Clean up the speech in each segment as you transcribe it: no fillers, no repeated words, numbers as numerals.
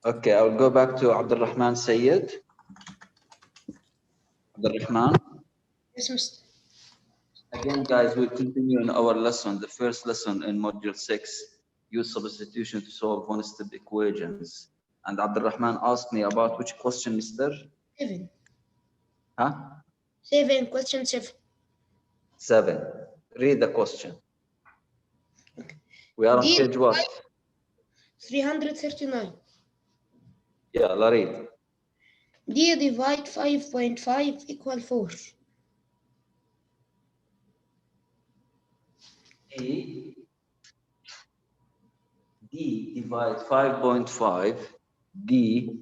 Okay, I will go back to Abdurrahman Sayyid. Abdurrahman. Yes, Mr. Again, guys, we'll continue in our lesson, the first lesson in module 6, use substitution to solve one-step equations. And Abdurrahman asked me about which question, Mr.? 7. Huh? 7. Question 7. 7. Read the question. We are on page what? 339. Yeah, la read. D divide 5.5 equal 4. D divide 5.5, D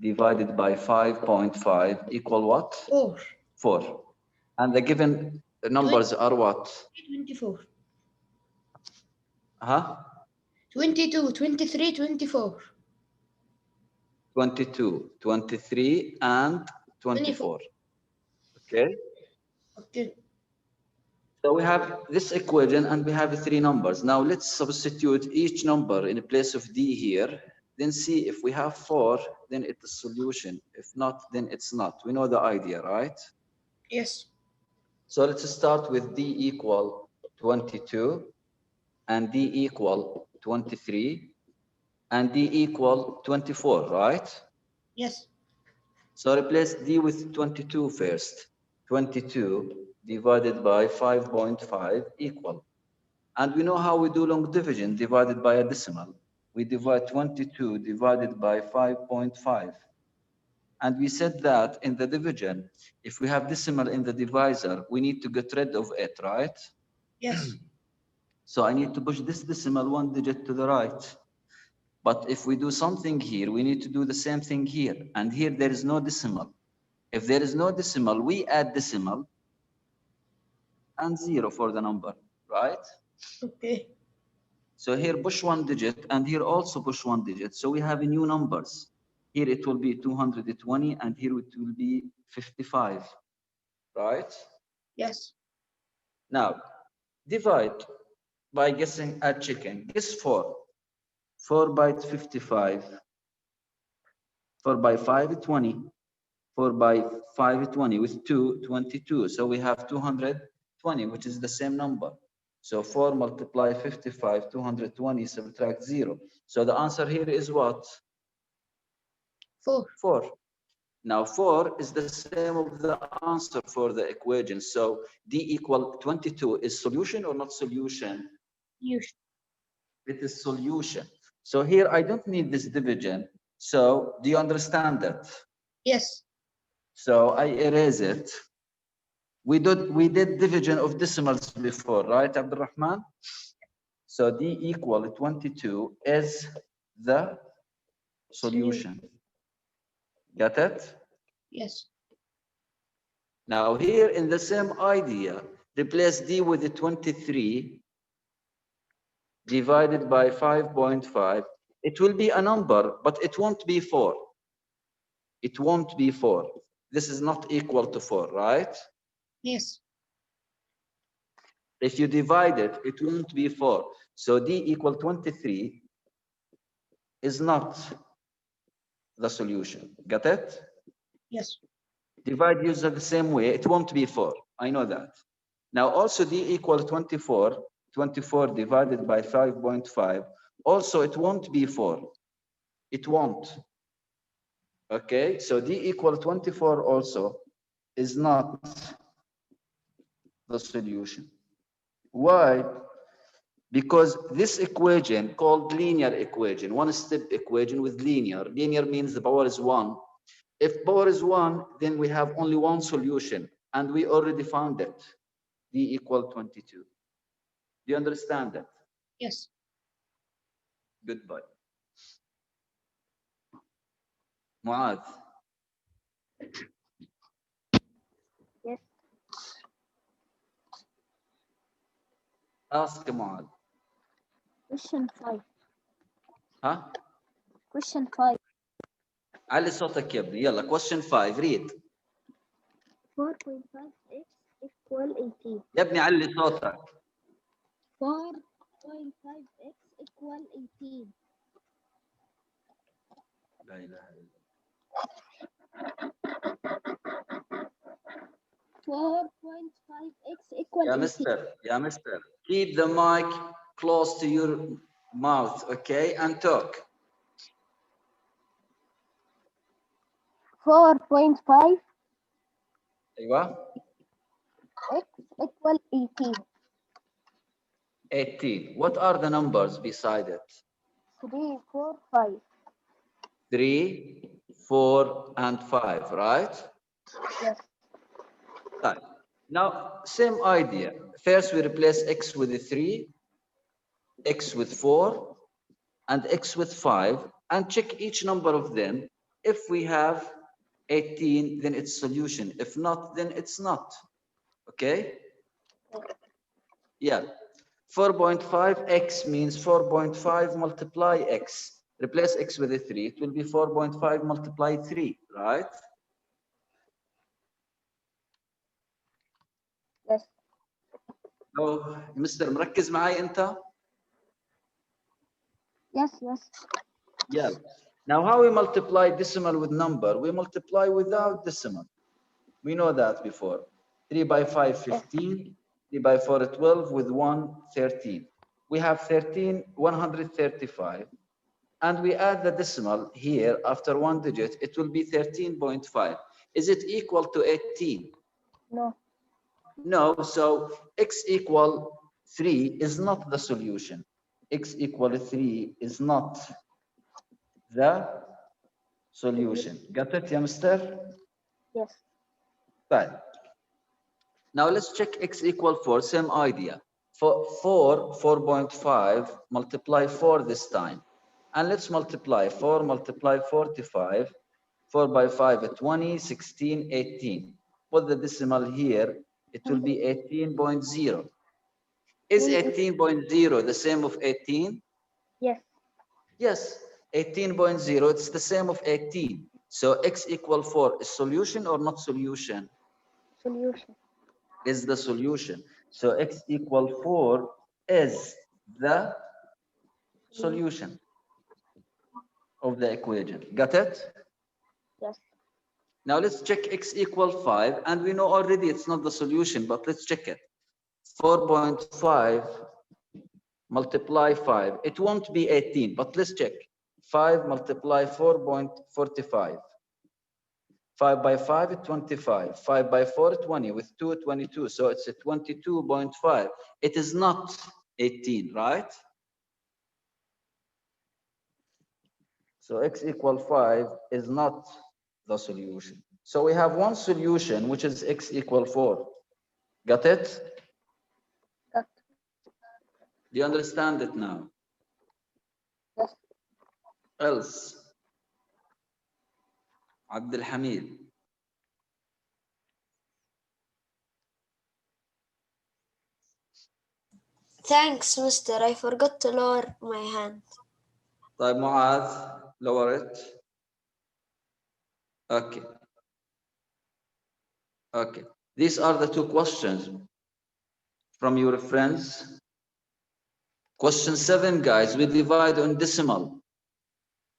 divided by 5.5 equal what? 4. 4. And the given numbers are what? 24. Huh? 22, 23, 24. 22, 23, and 24. Okay? Okay. So we have this equation and we have 3 numbers. Now let's substitute each number in place of D here. Then see if we have 4, then it's a solution. If not, then it's not. We know the idea, right? Yes. So let's start with D equal 22 and D equal 23 and D equal 24, right? Yes. So replace D with 22 first. 22 divided by 5.5 equal. And we know how we do long division divided by a decimal. We divide 22 divided by 5.5. And we said that in the division, if we have decimal in the divisor, we need to get rid of it, right? Yes. So I need to push this decimal 1 digit to the right. But if we do something here, we need to do the same thing here. And here there is no decimal. If there is no decimal, we add decimal and 0 for the number, right? Okay. So here push 1 digit and here also push 1 digit. So we have a new numbers. Here it will be 220 and here it will be 55, right? Yes. Now, divide by guessing at checking. Guess 4. 4 by 55. 4 by 5, 20. 4 by 5, 20. With 2, 22. So we have 220, which is the same number. So 4 multiply 55, 220, subtract 0. So the answer here is what? 4. 4. Now 4 is the same of the answer for the equation. So D equal 22 is solution or not solution? Yes. It is solution. So here I don't need this division. So do you understand that? Yes. So I erase it. We did division of decimals before, right, Abdurrahman? So D equal 22 is the solution. Got it? Yes. Now here in the same idea, replace D with the 23 divided by 5.5. It will be a number, but it won't be 4. It won't be 4. This is not equal to 4, right? Yes. If you divide it, it won't be 4. So D equal 23 is not the solution. Got it? Yes. Divide using the same way, it won't be 4. I know that. Now also D equal 24. 24 divided by 5.5. Also, it won't be 4. It won't. Okay, so D equal 24 also is not the solution. Why? Because this equation called linear equation, one-step equation with linear. Linear means the power is 1. If power is 1, then we have only one solution, and we already found it. D equal 22. Do you understand that? Yes. Goodbye. Muad. Yes. Ask Muad. Question 5. ها؟ Question 5. علي صوتك يا ابني. يلا question 5 read. 4.5x equal 18. يا ابني علي صوتك. 4.5x equal 18. لا إله إلا 4.5x equal يا 18. Mister, keep the mic close to your mouth, okay, and talk. 4.5 أيوة. x equal 18. 18. What are the numbers beside it? 3, 4, 5. 3, 4, and 5, right? Yes. Right. Now, same idea. First, we replace x with 3, x with 4, and x with 5, and check each number of them. If we have 18, then it's solution. If not, then it's not. Okay? Yeah. 4.5x means 4.5 multiply x. Replace x with a 3. It will be 4.5 multiply 3, right? Yes. Oh, Mr. مركز معي أنت? Yes. Yes. Yeah. Now, how we multiply decimal with number? We multiply without decimal. We know that before. 3 by 5, 15. 3 by 4, 12. With 1, 13. We have 13, 135. And we add the decimal here after one digit. It will be 13.5. Is it equal to 18? No. No. So x equal 3 is not the solution. X equal 3 is not the solution. Got it, yeah, mister? Yes. Fine. Now let's check x equal 4, same idea. For 4.5, multiply 4 this time. And let's multiply 4 multiply 45. 4 by 5, 20, 16, 18. Put the decimal here, it will be 18.0. Is 18.0 the same of 18? Yes. Yes, 18.0, it's the same of 18. So x equal 4 is solution or not solution? Solution. Is the solution. So x equal 4 is the solution of the equation. Got it? Yes. Now let's check x equal 5, and we know already it's not the solution, but let's check it. 4.5 multiply 5. It won't be 18, but let's check. 5 multiply 4.45. 5 by 5, 25. 5 by 4, 20. With 2, 22. So it's a 22.5. It is not 18, right? So x equal 5 is not the solution. So we have one solution, which is x equal 4. Got it? Got. Do you understand it now? Yes. Else, Abdul Hamid. Thanks, mister. I forgot to lower my hand. طيب معاذ, lower it. Okay. Okay. These are the two questions from your friends. Question 7, guys, we divide on decimal.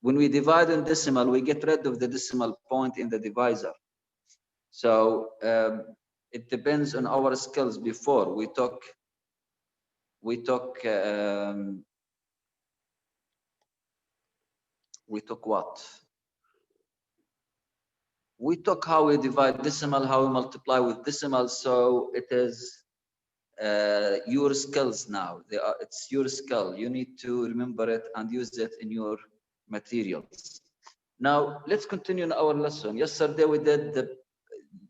When we divide on decimal, we get rid of the decimal point in the divisor. So it depends on our skills. Before we took what? We took how we divide decimal, how we multiply with decimal. So it is your skills now. It's your skill. You need to remember it and use it in your materials. Now let's continue in our lesson. Yesterday we did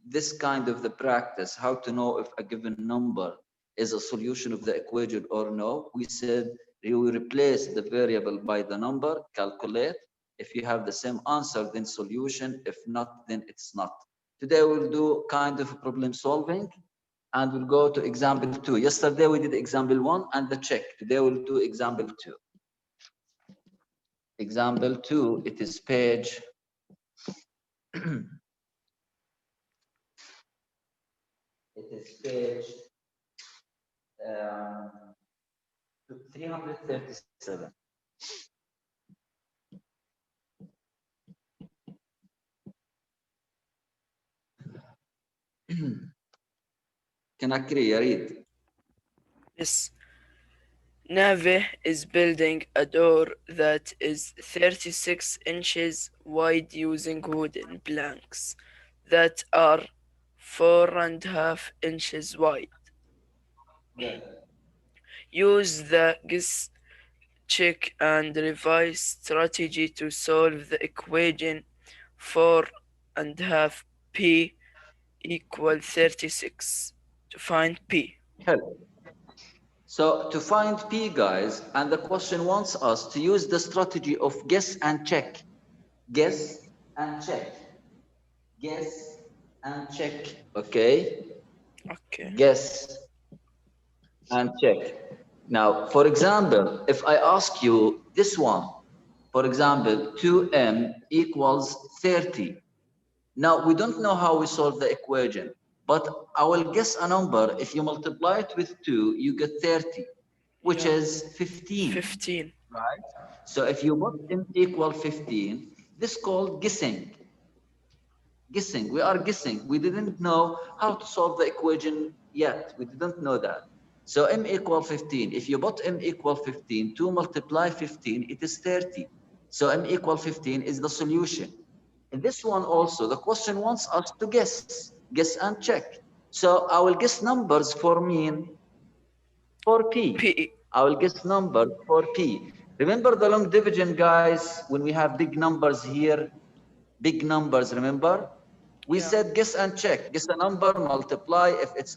this kind of the practice, how to know if a given number is a solution of the equation or no. We said you will replace the variable by the number, calculate. If you have the same answer, then solution. If not, then it's not. Today we'll do kind of problem solving, and we'll go to example 2. Yesterday we did example 1 and the check. Today we'll do example 2. Example 2, it is page it is page 337. Can I read? Yes. Nave is building a door that is 36 inches wide using wooden planks that are 4.5 inches wide. Good. Use the guess, check, and revise strategy to solve the equation 4.5 p equal 36 to find p. Help. So to find P, guys, and the question wants us to use the strategy of guess and check. Guess and check. Guess and check. Okay? Okay. Guess and check. Now, for example, if I ask you this one, for example, 2m equals 30. Now, we don't know how we solve the equation, but I will guess a number. If you multiply it with 2, you get 30, which Yeah. is 15. 15. Right? So if you put m equal 15, this is called guessing. Guessing. We are guessing. We didn't know how to solve the equation yet. We didn't know that. So m equal 15. If you put m equal 15, 2 multiply 15, it is 30. So m equal 15 is the solution. In this one also, the question wants us to guess and check. So I will guess numbers for mean for P. P. I will guess numbers for P. Remember the long division, guys, when we have big numbers here, big numbers, remember? We said guess and check. Guess a number, multiply. If it's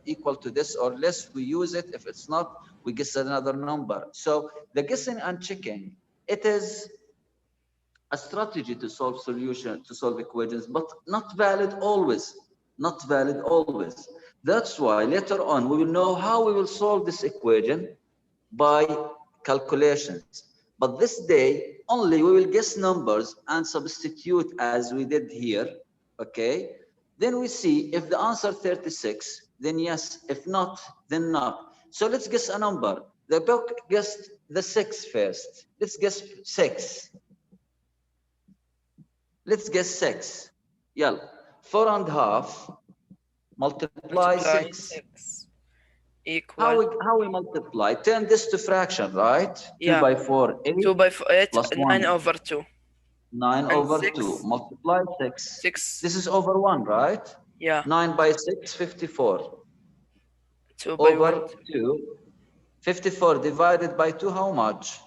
equal to this or less, we use it. If it's not, we guess another number. So the guessing and checking, it is a strategy to solve equations, but not valid always. Not valid always. That's why later on we will know how we will solve this equation by calculations. But this day only we will guess numbers and substitute as we did here. Okay. Then we see if the answer 36, then yes. If not, then not. So let's guess a number. The book guessed the 6 first. Let's guess 6. Let's guess 6. Yeah. 4.5 multiply 6. Equal. How we multiply? Turn this to fraction, right? Yeah. 2 by 4, 8. 2 by 4, 8, plus 9 1. over 2. 9 And over 6. 2. Multiply 6. 6. This is over 1, right? Yeah. 9 by 6, 54. 2 by over 1. 2. 54 divided by 2, how much?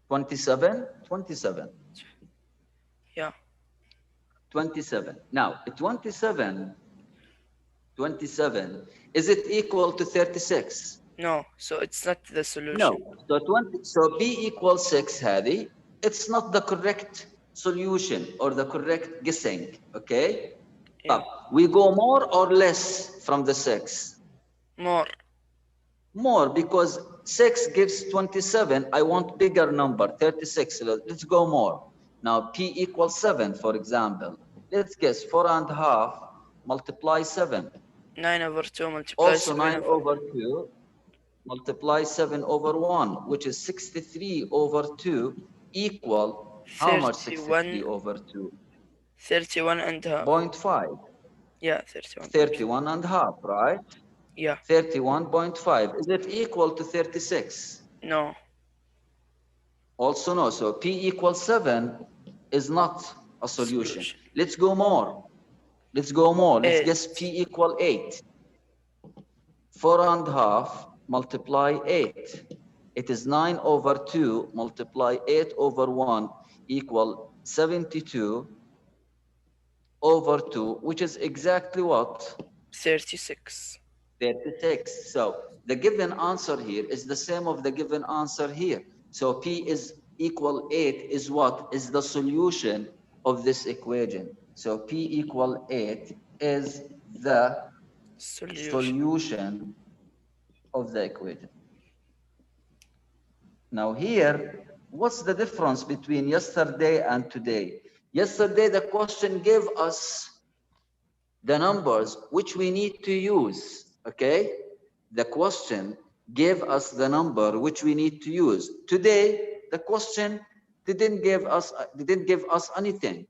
27? 27. Yeah. 27. Now, 27, is it equal to 36? No, so it's not the solution. No. So B equals 6, Hadi. It's not the correct solution or the correct guessing. Okay? Yeah. But we go more or less from the 6? More. More, because 6 gives 27. I want bigger number, 36. Let's go more. Now, P equals 7, for example. Let's guess 4.5 multiply 7. 9 over 2 multiply Also 7 9 over 2 multiply 7 over 1, which is 63 over 2 equal, how much 63 over 2? 31 and a half. 0.5. Yeah, 31. 31 and a half, right? Yeah. 31.5. Is it equal to 36? No. Also no. So P equals 7 is not a solution. Let's go more. Let's go more. Let's guess P equal 8. 4.5 multiply 8. It is 9 over 2 multiply 8 over 1 equal 72 over 2, which is exactly what? 36. 36. So the given answer here is the same of the given answer here. So P is equal 8 is what? Is the solution of this equation. So P equal 8 is the solution of the equation. Now here, what's the difference between yesterday and today? Yesterday, the question gave us the numbers which we need to use, okay? The question gave us the number which we need to use. Today, the question didn't give us anything.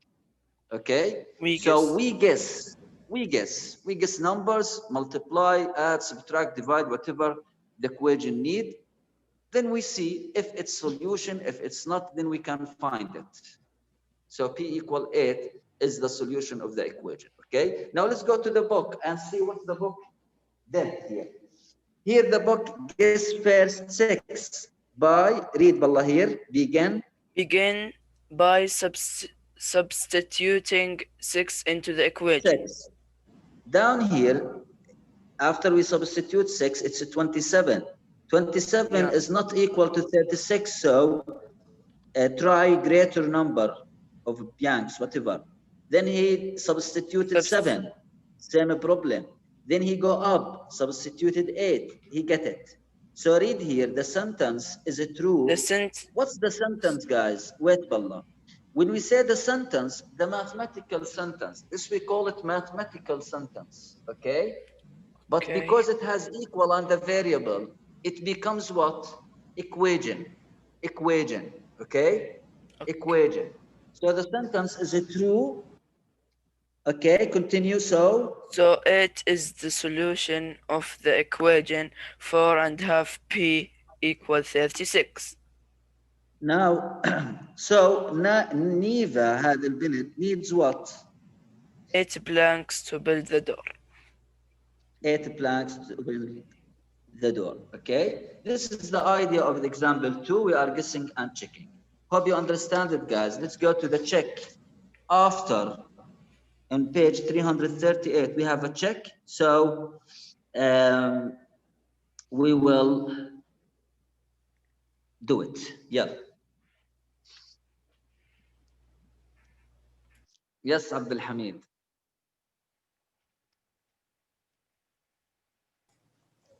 Okay, We so guess. we guess numbers, multiply, add, subtract, divide, whatever the equation need. Then we see if it's solution. If it's not, then we can find it. So P equal 8 is the solution of the equation. Okay, now let's go to the book and see what the book did here. Here the book gives first 6 by, read Wallah here, Begin by substituting 6 into the equation. 6. Down here, after we substitute 6, it's a 27. 27 Yeah. is not equal to 36, so try greater number of blanks, whatever. Then he substituted 7, same problem. Then he go up, substituted 8, he get it. So read here, the sentence is a true. What's the sentence, guys? Wait, Wallah. When we say the sentence, the mathematical sentence, this we call it mathematical sentence, okay? But Okay. because it has equal and the variable, it becomes what? Equation, okay? Equation. So the sentence is a true, okay, continue, so? So 8 is the solution of the equation 4.5 P equals 36. Now, so Neva had البنت needs what? 8 blanks to build the door. 8 planks to build the door, okay? This is the idea of the example 2. We are guessing and checking. Hope you understand it, guys. Let's go to the check. After, on page 338, we have a check. So we will do it. Yeah. Yes, Abdul Hamid.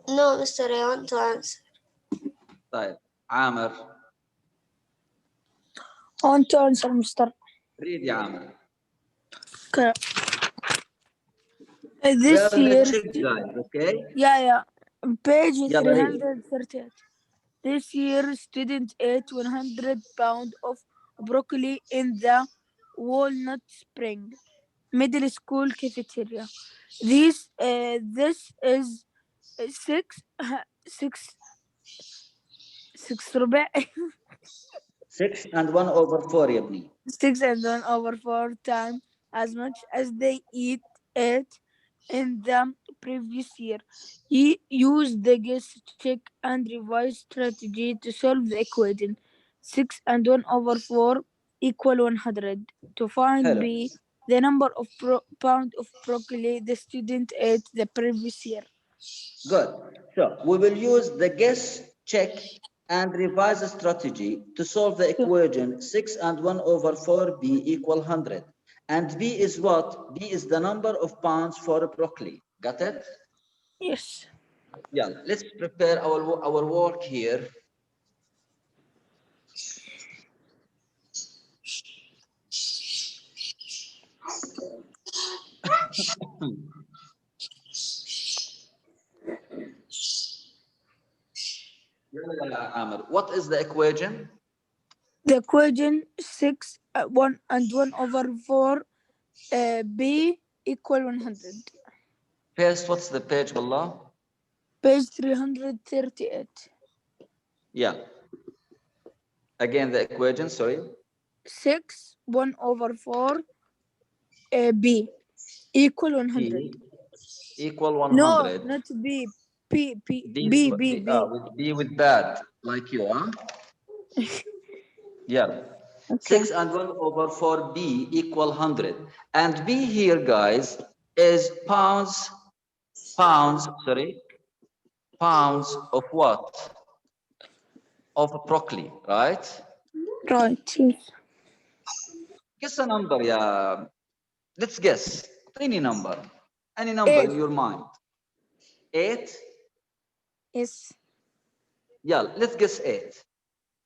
No, Mr. I want to answer. طيب عامر. I want to answer, Mr. Read يا عامر. Okay. We This are the year, check, guys, okay? yeah, page Yeah, read. 338. This year, students ate 100 pounds of broccoli in the Walnut Spring Middle School cafeteria. This is six ربع 6 and 1 over 4 يا ابني. 6 and 1 over 4 times as much as they ate in the previous year. He used the guess, check, and revise strategy to solve the equation. 6 and 1 over 4 equal 100. To find Hello. B, the number of pound of broccoli the student ate the previous year. Good. So we will use the guess, check, and revise strategy to solve the equation 6 and 1 over 4 B equal 100. And B is what? B is the number of pounds for broccoli. Got it? Yes. Yeah, let's prepare our work here. What is the equation? The equation 6 1 and 1 over 4 B equal 100. First, what's the page, Wallah? Page 338. Yeah. Again, the equation, sorry. 6 1 over 4 B equal 100. B equal 100. No, not B. B with B with bad, like you, huh? Yeah. Okay. 6 and 1 over 4 B equal 100. And B here, guys, is pounds of what? Of broccoli, right? Right. Yes. Guess a number, yeah. Let's guess. Any number. Any number 8. in your mind. 8? Yes. Yeah, let's guess 8.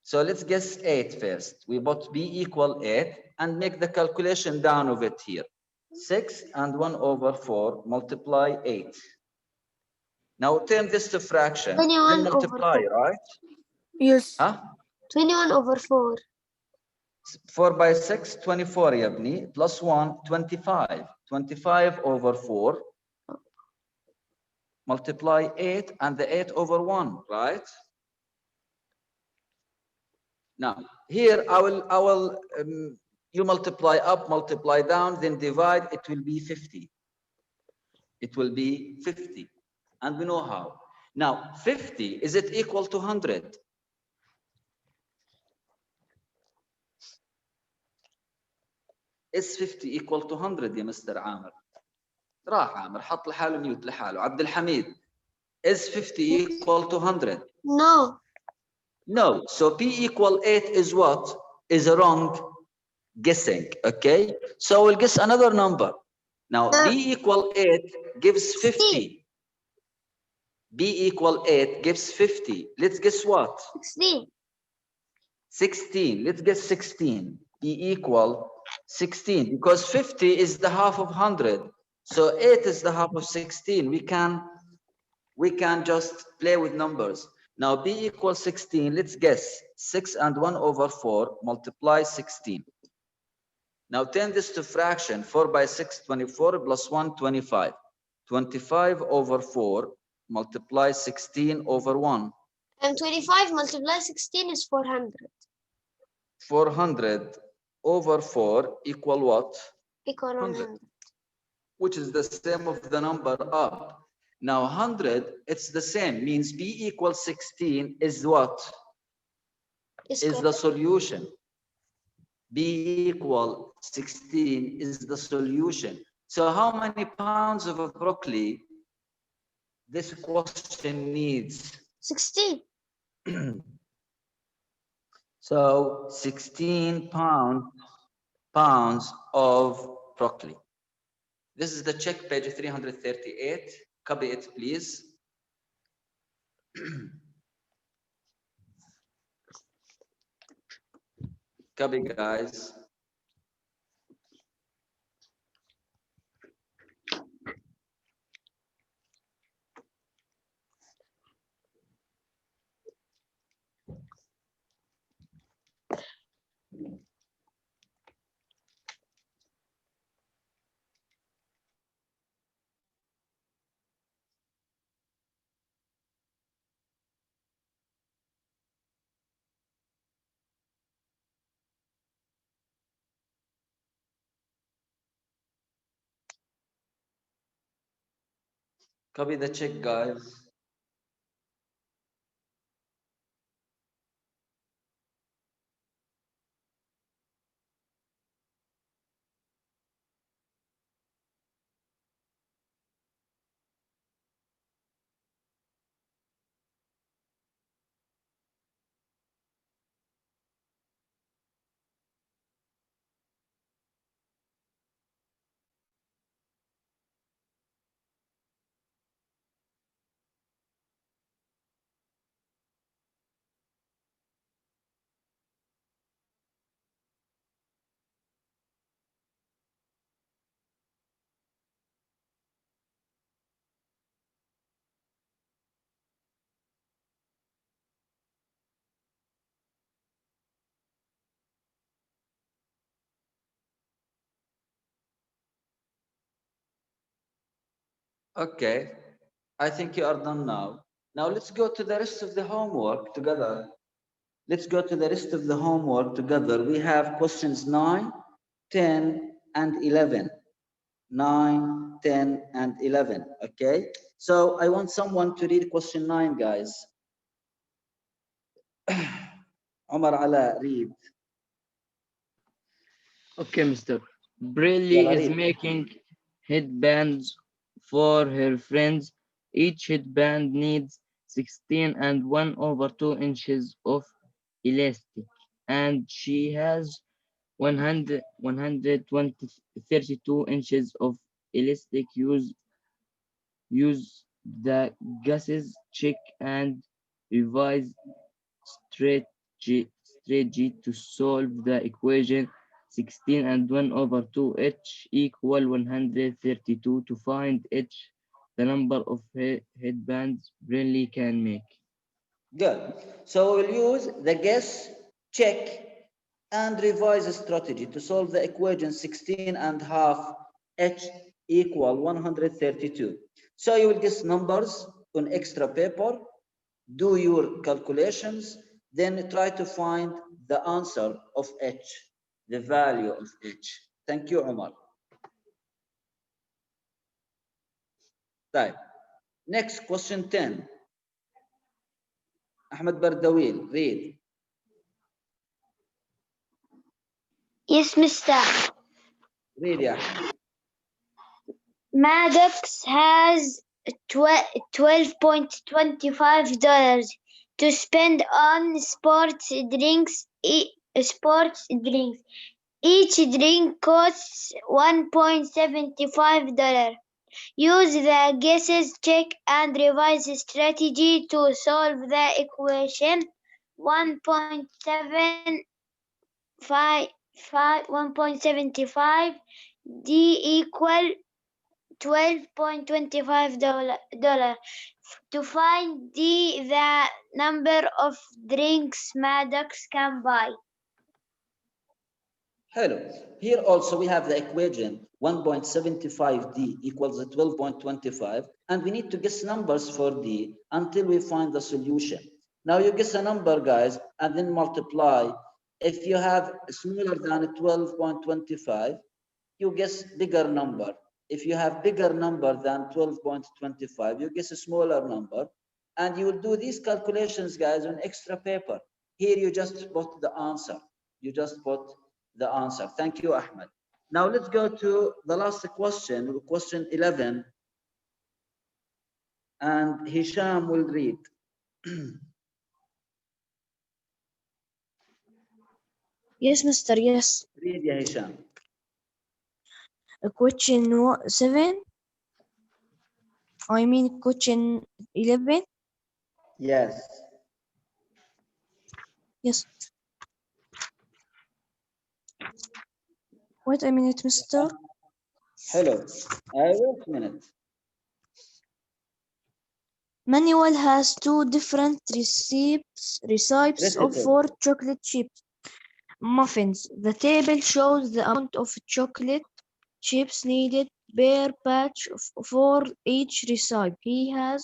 So let's guess 8 first. We put B equal 8 and make the calculation down of it here. 6 and 1 over 4 multiply 8. Now turn this to fraction. 21 Then multiply, over 4. right? Yes. Huh? 21 over 4. 4 by 6 24 يا ابني plus 1 25 25 over 4 multiply 8 and the 8 over 1, right? Now here I will you multiply up, multiply down, then divide, it will be 50. It will be 50, and we know how. Now 50, is it equal to 100? Is 50 equal to 100 يا مستر عامر؟ راح عامر حط لحاله ميوت لحاله. عبد الحميد, is 50 equal to 100? No. No. So P equal 8 is what? Is a wrong guessing. Okay. So we'll guess another number. Now B equal 8 gives 50. B equal 8 gives 50. Let's guess what? 16. 16. Let's guess 16. B equal 16 because 50 is the half of 100. So 8 is the half of 16. We can just play with numbers. Now B equals 16. Let's guess 6 and 1 over 4 multiply 16. Now turn this to fraction. 4 by 6 24 plus 1 25. 25 over 4 multiply 16 over 1. And 25 multiply 16 is 400. 400 over 4 equal what? Equal 100. Which is the same of the number up. Now 100, it's the same, means B equals 16 is what? Is the solution. B equal 16 is the solution. So how many pounds of broccoli this question needs? 16. So 16 pounds of broccoli. This is the check, page 338. Copy it, please. Copy, guys. Copy the check, guys. Okay, I think you are done now. Now let's go to the rest of the homework together. Let's go to the rest of the homework together. We have questions 9, 10, and 11. 9, 10, and 11. Okay, so I want someone to read question 9, guys. Omar Ala, read. Okay, Mr. Briley is making headbands for her friends. Each headband needs 16 and 1 over 2 inches of elastic, and she has 32 inches of elastic. Use the gases check and revise strategy to solve the equation 16 and 1 over 2h equal 132 to find h the number of headbands Brinley can make. Good. So we'll use the guess, check, and revise a strategy to solve the equation 16.5 h equal 132. So you will guess numbers on extra paper, do your calculations, then try to find the answer of h, the value of h. Thank you, Omar. Right. Next, question 10. Ahmed Bardawil, read. Yes, Mister. Read, ya Ahmed. Maddox has $12.25 to spend on sports drinks. Each drink costs $1.75. Use the guesses, check, and revise strategy to solve the equation 1.75 D equal $12.25 to find the number of drinks Maddox can buy. Hello. Here also we have the equation 1.75D equals 12.25, and we need to guess numbers for D until we find the solution. Now you guess a number, guys, and then multiply. If you have smaller than 12.25, you guess bigger number. If you have bigger number than 12.25, you guess a smaller number, and you will do these calculations, guys, on extra paper. Here you just put the answer. You just put the answer. Thank you, Ahmed. Now let's go to the last question, question 11. And Hisham will read. Yes, Mister. Yes. Read, ya Hisham. Question 7. I mean question 11. Yes. Yes. Wait a minute, Mister. Hello. Wait a minute. Manuel has two different recipes of 4 chocolate chip muffins. The table shows the amount of chocolate chips needed per batch for each recipe. He has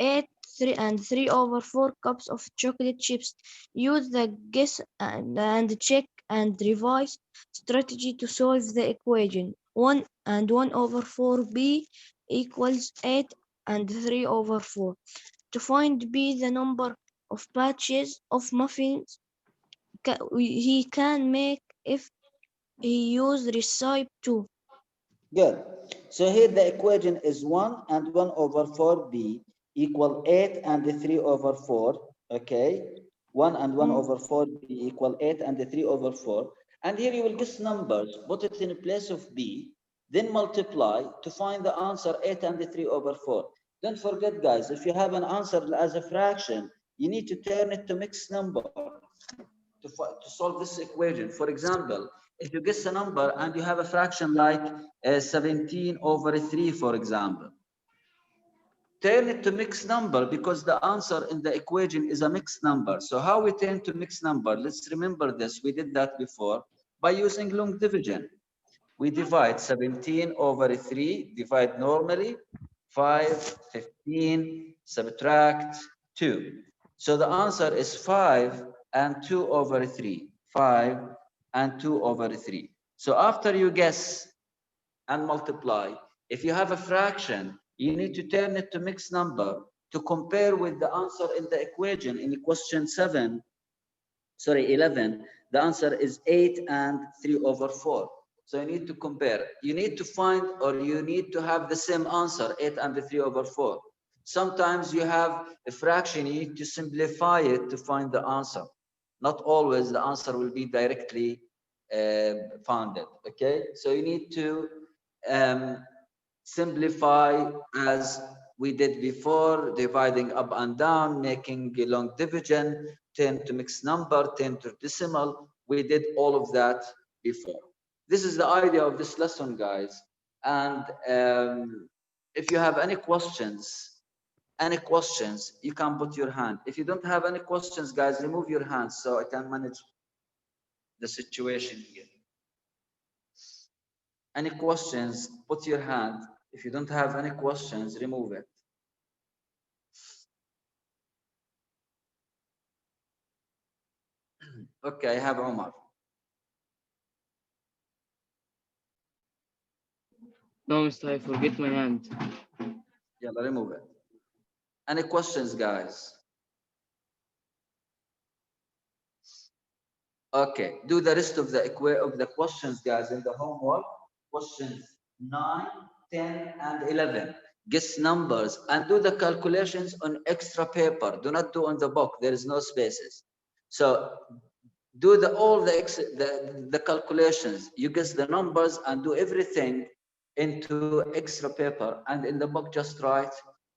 3 and 3/4 cups of chocolate chips. Use the guess and check and revise strategy to solve the equation. 1 and 1/4 B equals 8 and 3/4. To find B the number of batches of muffins he can make if he use recipe 2. Good. So here the equation is 1 and 1/4b equal 8 and 3/4. Okay. 1 and 1/4b equal 8 and 3/4. And here you will guess numbers, put it in place of b, then multiply to find the answer 8 and 3/4. Don't forget, guys, if you have an answer as a fraction, you need to turn it to mixed number to solve this equation. For example, if you guess a number and you have a fraction like 17/3, for example, turn it to mixed number because the answer in the equation is a mixed number. So how we turn to mixed number? Let's remember this. We did that before by using long division. We divide 17/3, divide normally, 5, 15, subtract 2. So the answer is 5 and 2/3. 5 and 2/3. So after you guess and multiply, if you have a fraction, you need to turn it to mixed number to compare with the answer in the equation in question 11. The answer is 8 and 3/4. So you need to compare. You need to find, or you need to have the same answer, 8 and 3/4. Sometimes you have a fraction, you need to simplify it to find the answer. Not always the answer will be directly founded, okay? So you need to simplify as we did before, dividing up and down, making a long division, turn to mixed number, turn to decimal. We did all of that before. This is the idea of this lesson, guys. And if you have any questions, you can put your hand. If you don't have any questions, guys, remove your hands so I can manage the situation here. Any questions? Put your hand. If you don't have any questions, remove it. Okay, I have Omar. No, Mr. I forget my hand. Yeah, remove it. Any questions, guys? Okay, do the rest of the questions, guys, in the homework. Questions 9, 10, and 11. Guess numbers and do the calculations on extra paper. Do not do on the book. There is no spaces. So do all the calculations. You guess the numbers and do everything into extra paper. And in the book, just write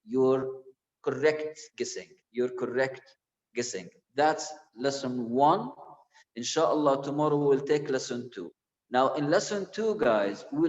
your correct guessing. Your correct guessing. That's lesson 1. Inshallah, tomorrow we will take lesson 2. Now, in lesson 2, guys, we will